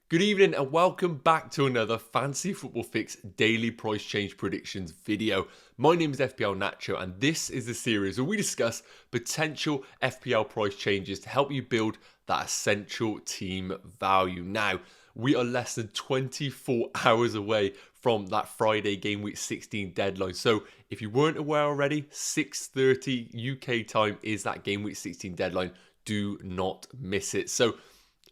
Good evening and welcome back to another Fantasy Football Fix daily price change predictions video. My name is FPL Nacho and this is the series where we discuss potential FPL price changes to help you build that essential team value. Now, we are less than 24 hours away from that Friday game week 16 deadline. So if you weren't aware already, 6:30 UK time is that game week 16 deadline. Do not miss it. So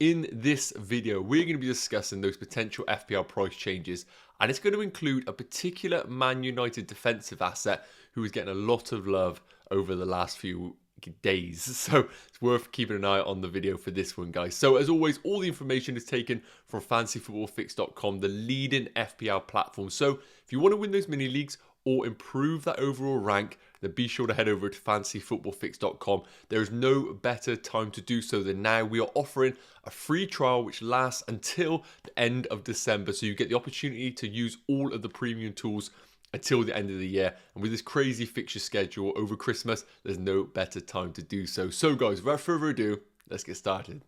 in this video, we're going to be discussing those potential FPL price changes, and it's going to include a particular Man United defensive asset who is getting a lot of love over the last few days. So it's worth keeping an eye on the video for this one, guys. So as always, all the information is taken from fantasyfootballfix.com, the leading FPL platform. So if you want to win those mini leagues or improve that overall rank, then be sure to head over to fantasyfootballfix.com. There is no better time to do so than now. We are offering a free trial which lasts until the end of December. So you get the opportunity to use all of the premium tools until the end of the year. And with this crazy fixture schedule over Christmas, there's no better time to do so. So guys, without further ado, let's get started.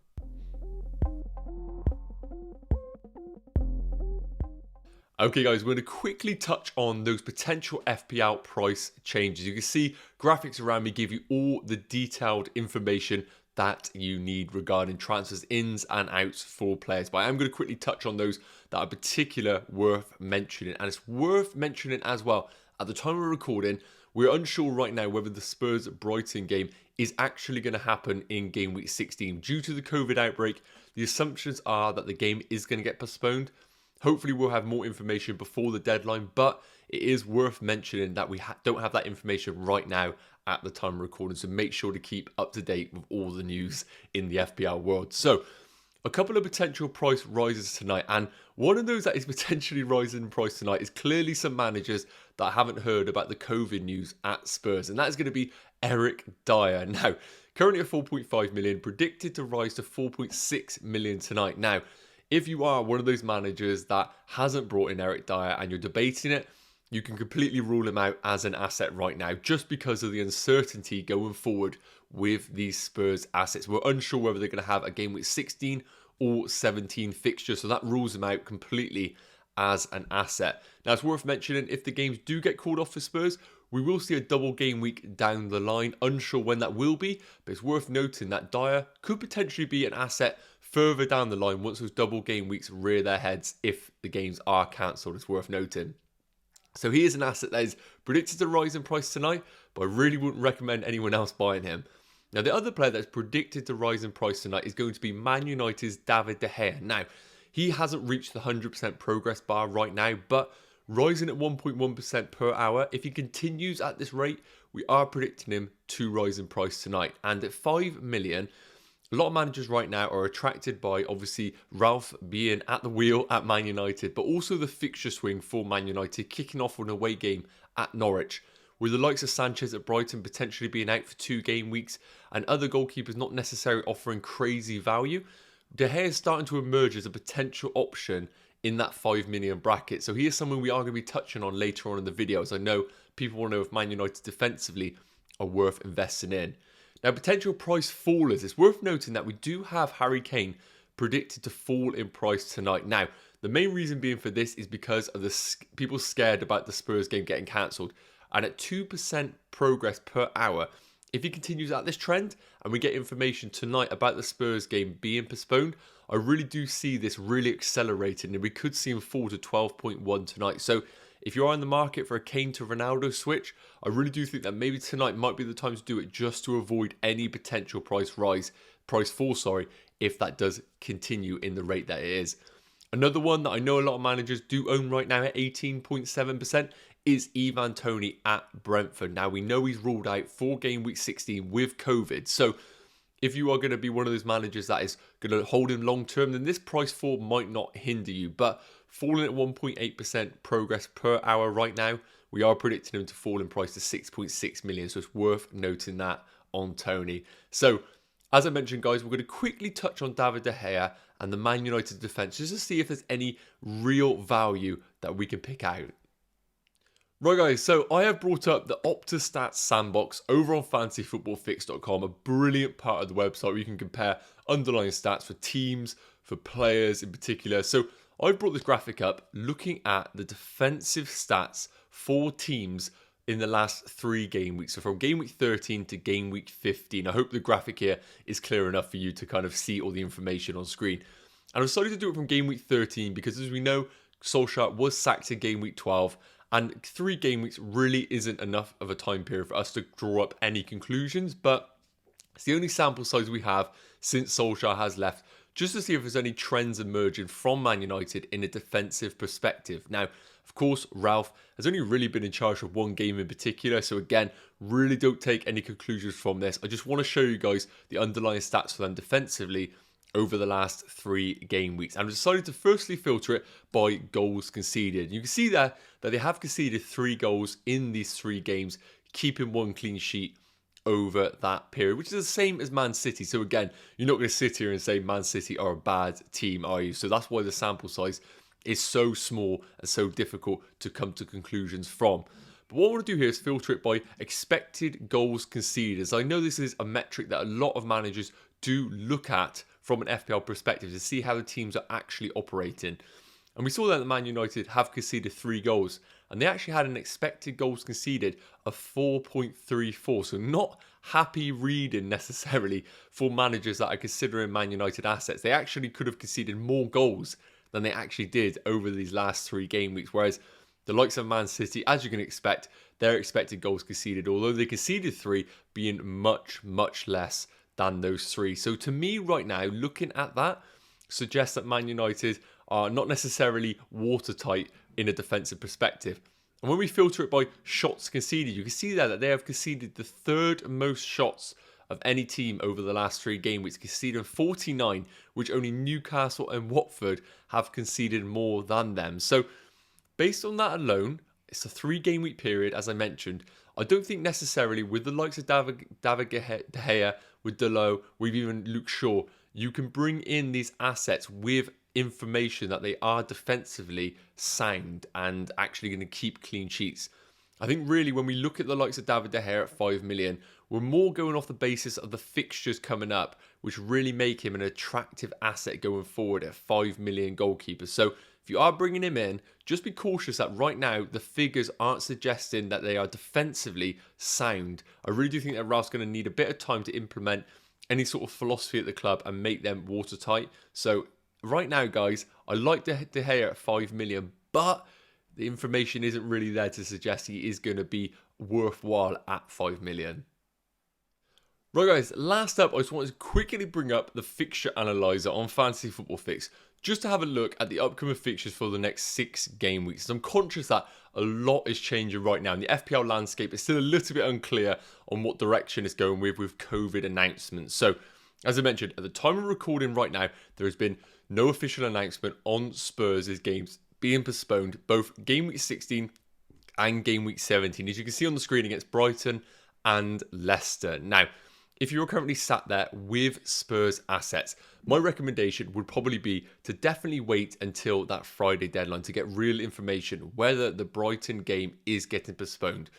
Okay guys, we're going to quickly touch on those potential FPL price changes. You can see graphics around me give you all the detailed information that you need regarding transfers, ins and outs for players. But I am going to quickly touch on those that are particular worth mentioning. And it's worth mentioning as well, at the time we're recording, we're unsure right now whether the Spurs-Brighton game is actually going to happen in game week 16. Due to the COVID outbreak, the assumptions are that the game is going to get postponed. Hopefully we'll have more information before the deadline, but it is worth mentioning that we don't have that information right now at the time of recording, so make sure to keep up to date with all the news in the FPL world. So, a couple of potential price rises tonight, and one of those that is potentially rising in price tonight is clearly some managers that haven't heard about the COVID news at Spurs, and that is going to be Eric Dyer. Now, currently at 4.5 million, predicted to rise to 4.6 million tonight. Now, if you are one of those managers that hasn't brought in Eric Dyer and you're debating it, you can completely rule him out as an asset right now just because of the uncertainty going forward with these Spurs assets. We're unsure whether they're going to have a game week 16 or 17 fixture, so that rules him out completely as an asset. Now, it's worth mentioning, if the games do get called off for Spurs, we will see a double game week down the line. Unsure when that will be, but it's worth noting that Dyer could potentially be an asset further down the line once those double game weeks rear their heads if the games are cancelled. It's worth noting. So he is an asset that is predicted to rise in price tonight, but I really wouldn't recommend anyone else buying him. Now, the other player that's predicted to rise in price tonight is going to be Man United's David De Gea. Now, he hasn't reached the 100% progress bar right now, but rising at 1.1% per hour, if he continues at this rate, we are predicting him to rise in price tonight. And at 5 million, a lot of managers right now are attracted by, obviously, Ralph being at the wheel at Man United, but also the fixture swing for Man United, kicking off an away game at Norwich, with the likes of Sanchez at Brighton potentially being out for 2 game weeks, and other goalkeepers not necessarily offering crazy value. De Gea is starting to emerge as a potential option in that 5 million bracket. So he is someone we are going to be touching on later on in the video, as I know people want to know if Man United defensively are worth investing in. Now, potential price fallers. It's worth noting that we do have Harry Kane predicted to fall in price tonight. Now, the main reason being for this is because of the people scared about the Spurs game getting cancelled. And at 2% progress per hour, if he continues at this trend and we get information tonight about the Spurs game being postponed, I really do see this really accelerating, and we could see him fall to 12.1 tonight. So if you are in the market for a Kane to Ronaldo switch, I really do think that maybe tonight might be the time to do it, just to avoid any potential price fall, if that does continue in the rate that it is. Another one that I know a lot of managers do own right now at 18.7% is Ivan Toney at Brentford. Now, we know he's ruled out for game week 16 with COVID. So if you are going to be one of those managers that is going to hold him long term, then this price fall might not hinder you. But falling at 1.8% progress per hour right now, we are predicting him to fall in price to 6.6 million. So it's worth noting that on Toney. So as I mentioned, guys, we're going to quickly touch on David De Gea and the Man United defence just to see if there's any real value that we can pick out. Right guys, so I have brought up the OptaStats sandbox over on fantasyfootballfix.com, a brilliant part of the website where you can compare underlying stats for teams, for players in particular. So I've brought this graphic up looking at the defensive stats for teams in the last 3 game weeks. So from game week 13 to game week 15. I hope the graphic here is clear enough for you to kind of see all the information on screen. And I decided to do it from game week 13 because, as we know, Solskjaer was sacked in game week 12. And 3 game weeks really isn't enough of a time period for us to draw up any conclusions. But it's the only sample size we have since Solskjaer has left, just to see if there's any trends emerging from Man United in a defensive perspective. Now, of course, Ralph has only really been in charge of 1 game in particular. So again, really don't take any conclusions from this. I just want to show you guys the underlying stats for them defensively over the last 3 game weeks. And I've decided to firstly filter it by goals conceded. You can see there that they have conceded 3 goals in these 3 games, keeping 1 clean sheet over that period, which is the same as Man City. So again, you're not going to sit here and say Man City are a bad team, are you? So that's why the sample size is so small and so difficult to come to conclusions from. But what I want to do here is filter it by expected goals conceded, as I know this is a metric that a lot of managers do look at from an FPL perspective to see how the teams are actually operating. And we saw that Man United have conceded 3 goals, and they actually had an expected goals conceded of 4.34. So not happy reading necessarily for managers that are considering Man United assets. They actually could have conceded more goals than they actually did over these last 3 game weeks. Whereas the likes of Man City, as you can expect, their expected goals conceded, although they conceded 3, being much, much less than those 3. So to me right now, looking at that, suggests that Man United are not necessarily watertight in a defensive perspective. And when we filter it by shots conceded, you can see there that they have conceded the 3rd most shots of any team over the last 3 game weeks, conceding 49, which only Newcastle and Watford have conceded more than them. So based on that alone, it's a 3 game week period, as I mentioned. I don't think necessarily with the likes of David De Gea, with Delo, with even Luke Shaw, you can bring in these assets with information that they are defensively sound and actually going to keep clean sheets. I think really when we look at the likes of David De Gea at 5 million, we're more going off the basis of the fixtures coming up, which really make him an attractive asset going forward at 5 million goalkeeper. So if you are bringing him in, just be cautious that right now the figures aren't suggesting that they are defensively sound. I really do think that Ralph's going to need a bit of time to implement any sort of philosophy at the club and make them watertight. So right now, guys, I like De Gea at 5 million, but the information isn't really there to suggest he is going to be worthwhile at 5 million. Right, guys, last up, I just wanted to quickly bring up the Fixture Analyzer on Fantasy Football Fix, just to have a look at the upcoming fixtures for the next 6 game weeks. I'm conscious that a lot is changing right now, and the FPL landscape is still a little bit unclear on what direction it's going with COVID announcements. So, as I mentioned, at the time of recording right now, there has been no official announcement on Spurs' games being postponed, both game week 16 and game week 17, as you can see on the screen, against Brighton and Leicester. Now, if you're currently sat there with Spurs assets, my recommendation would probably be to definitely wait until that Friday deadline to get real information whether the Brighton game is getting postponed.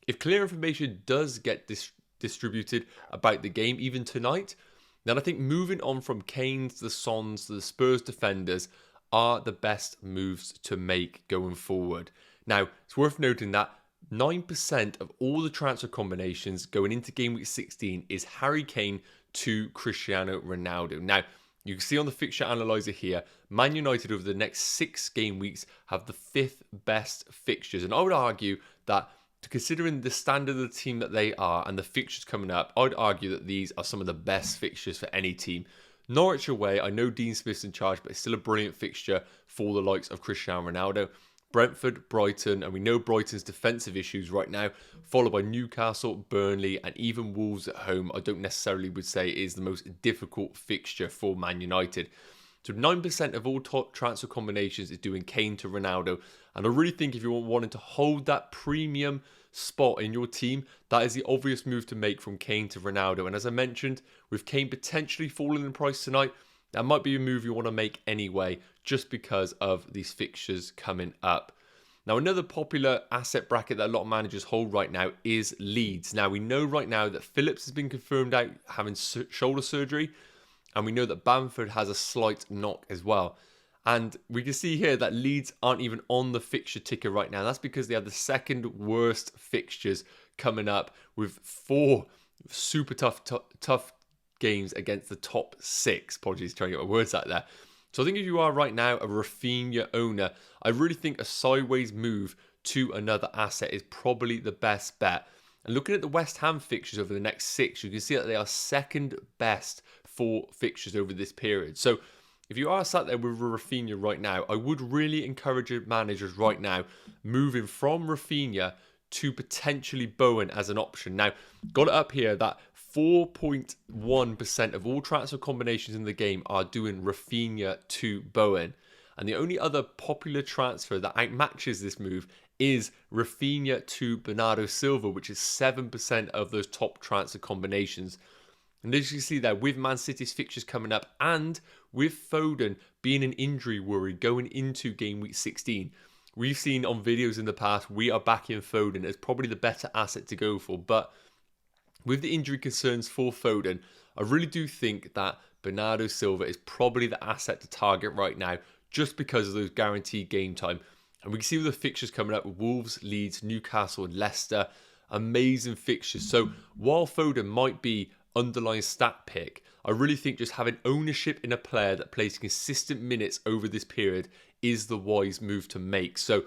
If clear information does get distributed about the game even tonight, then I think moving on from Kane to the Sons to the Spurs defenders are the best moves to make going forward. Now, it's worth noting that 9% of all the transfer combinations going into game week 16 is Harry Kane to Cristiano Ronaldo. Now, you can see on the fixture analyzer here, Man United over the next 6 game weeks have the 5th best fixtures. And I would argue that, considering the standard of the team that they are and the fixtures coming up, I'd argue that these are some of the best fixtures for any team. Norwich away, I know Dean Smith's in charge, but it's still a brilliant fixture for the likes of Cristiano Ronaldo. Brentford, Brighton, and we know Brighton's defensive issues right now, followed by Newcastle, Burnley, and even Wolves at home. I don't necessarily would say is the most difficult fixture for Man United. So 9% of all top transfer combinations is doing Kane to Ronaldo. And I really think if you're wanting to hold that premium spot in your team, that is the obvious move to make from Kane to Ronaldo. And as I mentioned, with Kane potentially falling in price tonight, that might be a move you want to make anyway, just because of these fixtures coming up. Now, another popular asset bracket that a lot of managers hold right now is Leeds. Now, we know right now that Phillips has been confirmed out having shoulder surgery. And we know that Bamford has a slight knock as well. And we can see here that Leeds aren't even on the fixture ticker right now. That's because they have the second worst fixtures coming up with 4 super tough games against the top 6. Apologies, trying to get my words out there. So I think if you are right now a Rafinha owner, I really think a sideways move to another asset is probably the best bet. And looking at the West Ham fixtures over the next 6, you can see that they are second best for fixtures over this period. So if you are sat there with Rafinha right now, I would really encourage your managers right now moving from Rafinha to potentially Bowen as an option. Now, got it up here that 4.1% of all transfer combinations in the game are doing Rafinha to Bowen. And the only other popular transfer that outmatches this move is Rafinha to Bernardo Silva, which is 7% of those top transfer combinations. And as you can see there, with Man City's fixtures coming up and with Foden being an injury worry going into game week 16, we've seen on videos in the past, we are backing Foden as probably the better asset to go for. But with the injury concerns for Foden, I really do think that Bernardo Silva is probably the asset to target right now just because of those guaranteed game time. And we can see with the fixtures coming up with Wolves, Leeds, Newcastle and Leicester, amazing fixtures. So while Foden might be underlying stat pick, I really think just having ownership in a player that plays consistent minutes over this period is the wise move to make. So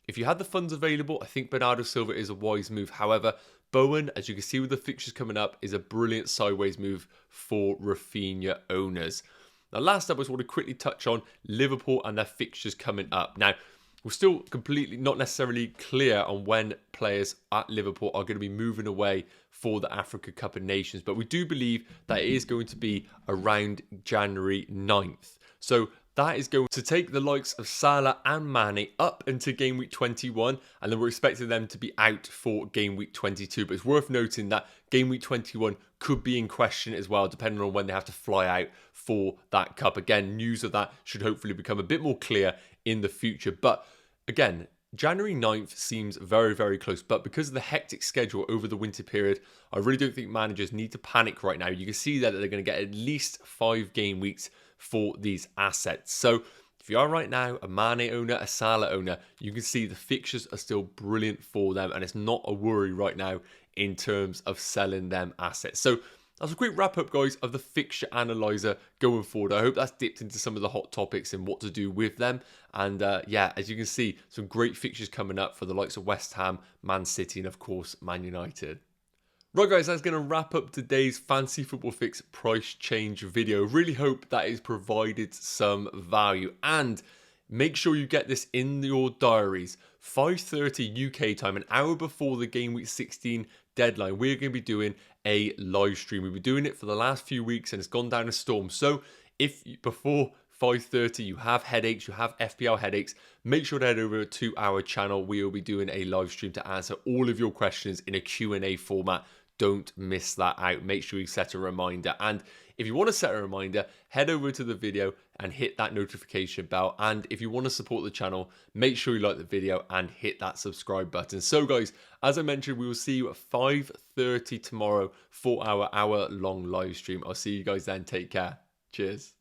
if you had the funds available, I think Bernardo Silva is a wise move. However, Bowen, as you can see with the fixtures coming up, is a brilliant sideways move for Rafinha owners. Now, last up, I just want to quickly touch on Liverpool and their fixtures coming up. Now, we're still completely not necessarily clear on when players at Liverpool are going to be moving away for the Africa Cup of Nations, but we do believe that it is going to be around January 9th. So that is going to take the likes of Salah and Mane up into game week 21, and then we're expecting them to be out for game week 22. But it's worth noting that game week 21 could be in question as well, depending on when they have to fly out for that cup. Again, news of that should hopefully become a bit more clear in the future. But again, January 9th seems very, very close, but because of the hectic schedule over the winter period, I really don't think managers need to panic right now. You can see that they're going to get at least 5 game weeks for these assets. So if you are right now a Mane owner, a Salah owner, you can see the fixtures are still brilliant for them, and it's not a worry right now in terms of selling them assets. So that's a quick wrap up, guys, of the fixture analyzer going forward. I hope that's dipped into some of the hot topics and what to do with them. And yeah, as you can see, some great fixtures coming up for the likes of West Ham, Man City, and of course, Man United. Right, guys, that's going to wrap up today's Fantasy Football Fix price change video. Really hope that has provided some value. And make sure you get this in your diaries. 5:30 UK time, an hour before the game week 16 deadline, we're going to be doing a live stream. We've been doing it for the last few weeks and it's gone down a storm. So if before 5:30 you have headaches, you have FPL headaches, make sure to head over to our channel. We will be doing a live stream to answer all of your questions in a Q&A format. Don't miss that out. Make sure you set a reminder. And if you want to set a reminder, head over to the video and hit that notification bell. And if you want to support the channel, make sure you like the video and hit that subscribe button. So guys, as I mentioned, we will see you at 5:30 tomorrow for our hour-long live stream. I'll see you guys then. Take care. Cheers.